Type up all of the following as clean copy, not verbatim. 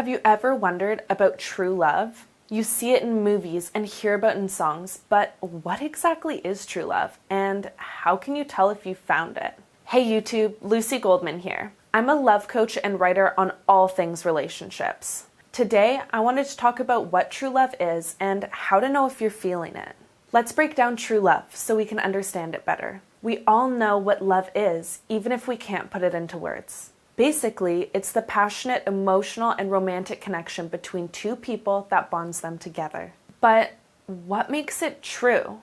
Have you ever wondered about true love? You see it in movies and hear about it in songs, but what exactly is true love? And how can you tell if you found it? Hey YouTube, Lucy Goldman here. I'm a love coach and writer on all things relationships. Today, I wanted to talk about what true love is and how to know if you're feeling it. Let's break down true love so we can understand it better. We all know what love is, even if we can't put it into words. Basically, it's the passionate, emotional, and romantic connection between two people that bonds them together. But what makes it true?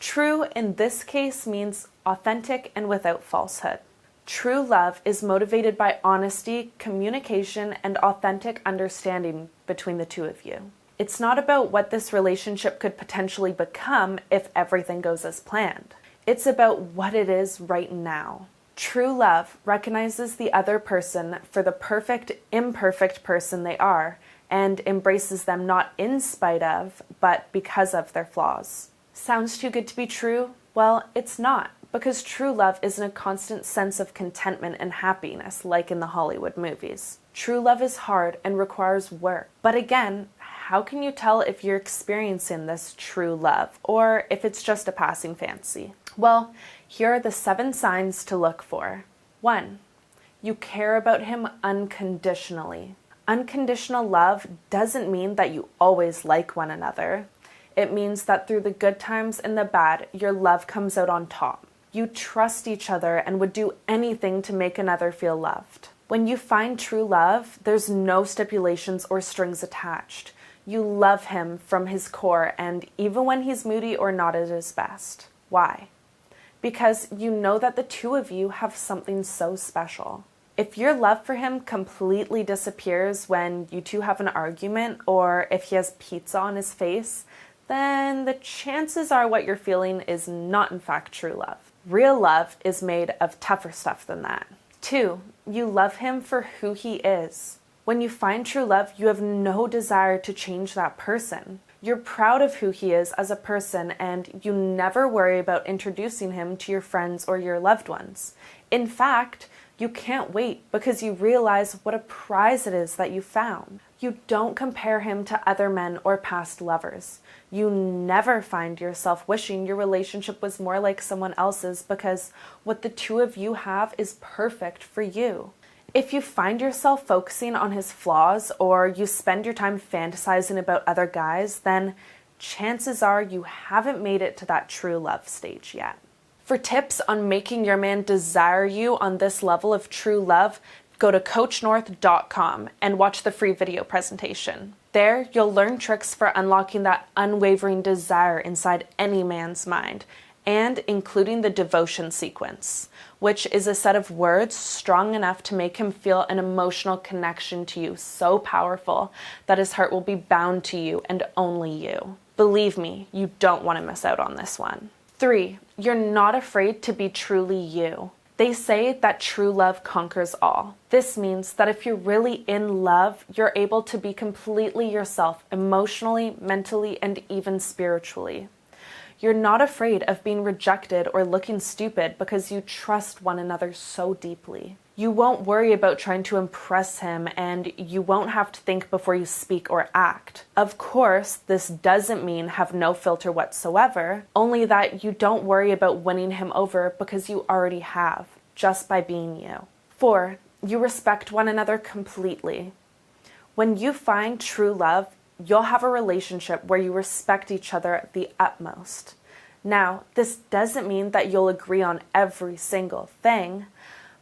True in this case means authentic and without falsehood. True love is motivated by honesty, communication, and authentic understanding between the two of you. It's not about what this relationship could potentially become if everything goes as planned. It's about what it is right now. True love recognizes the other person for the perfect, imperfect person they are and embraces them not in spite of, but because of their flaws. Sounds too good to be true? Well, it's not, because true love isn't a constant sense of contentment and happiness like in the Hollywood movies. True love is hard and requires work. But again, how can you tell if you're experiencing this true love or if it's just a passing fancy? Well, here are the 7 signs to look for. 1. You care about him unconditionally. Unconditional love doesn't mean that you always like one another. It means that through the good times and the bad, your love comes out on top. You trust each other and would do anything to make another feel loved. When you find true love, there's no stipulations or strings attached. You love him from his core, and even when he's moody or not at his best. Why? Because you know that the two of you have something so special. If your love for him completely disappears when you two have an argument, or if he has pizza on his face, then the chances are what you're feeling is not in fact true love. Real love is made of tougher stuff than that. 2, you love him for who he is. When you find true love, you have no desire to change that person. You're proud of who he is as a person, and you never worry about introducing him to your friends or your loved ones. In fact, you can't wait because you realize what a prize it is that you found. You don't compare him to other men or past lovers. You never find yourself wishing your relationship was more like someone else's because what the two of you have is perfect for you. If you find yourself focusing on his flaws or you spend your time fantasizing about other guys, then chances are you haven't made it to that true love stage yet. For tips on making your man desire you on this level of true love, go to coachnorth.com and watch the free video presentation. There, you'll learn tricks for unlocking that unwavering desire inside any man's mind, and including the devotion sequence, which is a set of words strong enough to make him feel an emotional connection to you so powerful that his heart will be bound to you and only you. Believe me, you don't want to miss out on this one. 3, you're not afraid to be truly you. They say that true love conquers all. This means that if you're really in love, you're able to be completely yourself emotionally, mentally, and even spiritually. You're not afraid of being rejected or looking stupid because you trust one another so deeply. You won't worry about trying to impress him, and you won't have to think before you speak or act. Of course, this doesn't mean have no filter whatsoever, only that you don't worry about winning him over because you already have, just by being you. 4, you respect one another completely. When you find true love, you'll have a relationship where you respect each other at the utmost. Now, this doesn't mean that you'll agree on every single thing,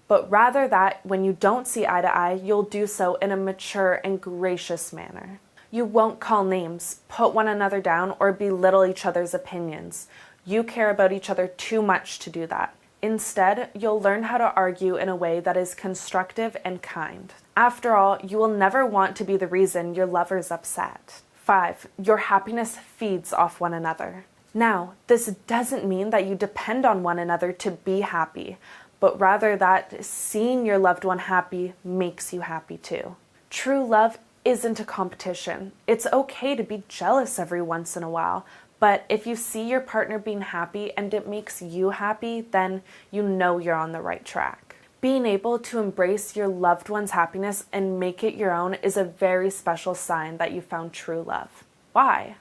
but rather that when you don't see eye to eye, you'll do so in a mature and gracious manner. You won't call names, put one another down, or belittle each other's opinions. You care about each other too much to do that. Instead, you'll learn how to argue in a way that is constructive and kind. After all, you will never want to be the reason your lover's upset. 5, your happiness feeds off one another. Now, this doesn't mean that you depend on one another to be happy, but rather that seeing your loved one happy makes you happy too. True love isn't a competition. It's okay to be jealous every once in a while, but if you see your partner being happy and it makes you happy, then you know you're on the right track. Being able to embrace your loved one's happiness and make it your own is a very special sign that you found true love. Why?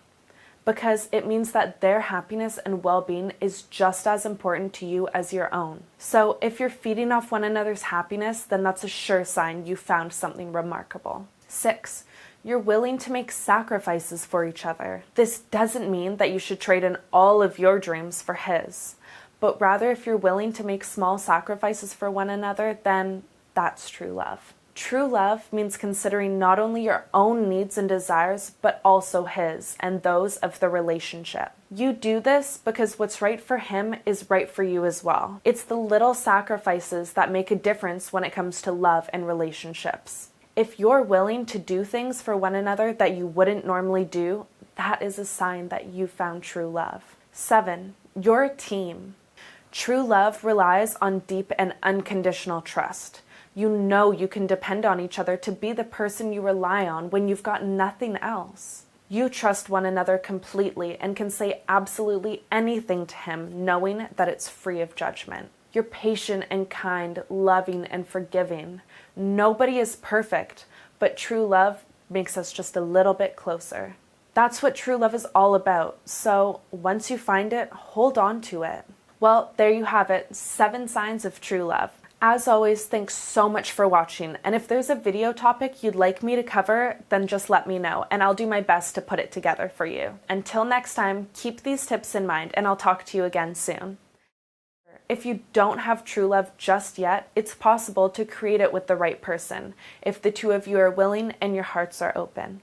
Because it means that their happiness and well-being is just as important to you as your own. So if you're feeding off one another's happiness, then that's a sure sign you found something remarkable. 6, you're willing to make sacrifices for each other. This doesn't mean that you should trade in all of your dreams for his, but rather if you're willing to make small sacrifices for one another, then that's true love. True love means considering not only your own needs and desires, but also his and those of the relationship. You do this because what's right for him is right for you as well. It's the little sacrifices that make a difference when it comes to love and relationships. If you're willing to do things for one another that you wouldn't normally do, that is a sign that you found true love. 7, you're a team. True love relies on deep and unconditional trust. You know you can depend on each other to be the person you rely on when you've got nothing else. You trust one another completely and can say absolutely anything to him, knowing that it's free of judgment. You're patient and kind, loving and forgiving. Nobody is perfect, but true love makes us just a little bit closer. That's what true love is all about. So once you find it, hold on to it. Well, there you have it, 7 signs of true love. As always, thanks so much for watching, and if there's a video topic you'd like me to cover, then just let me know, and I'll do my best to put it together for you. Until next time, keep these tips in mind, and I'll talk to you again soon. If you don't have true love just yet, it's possible to create it with the right person, if the two of you are willing and your hearts are open.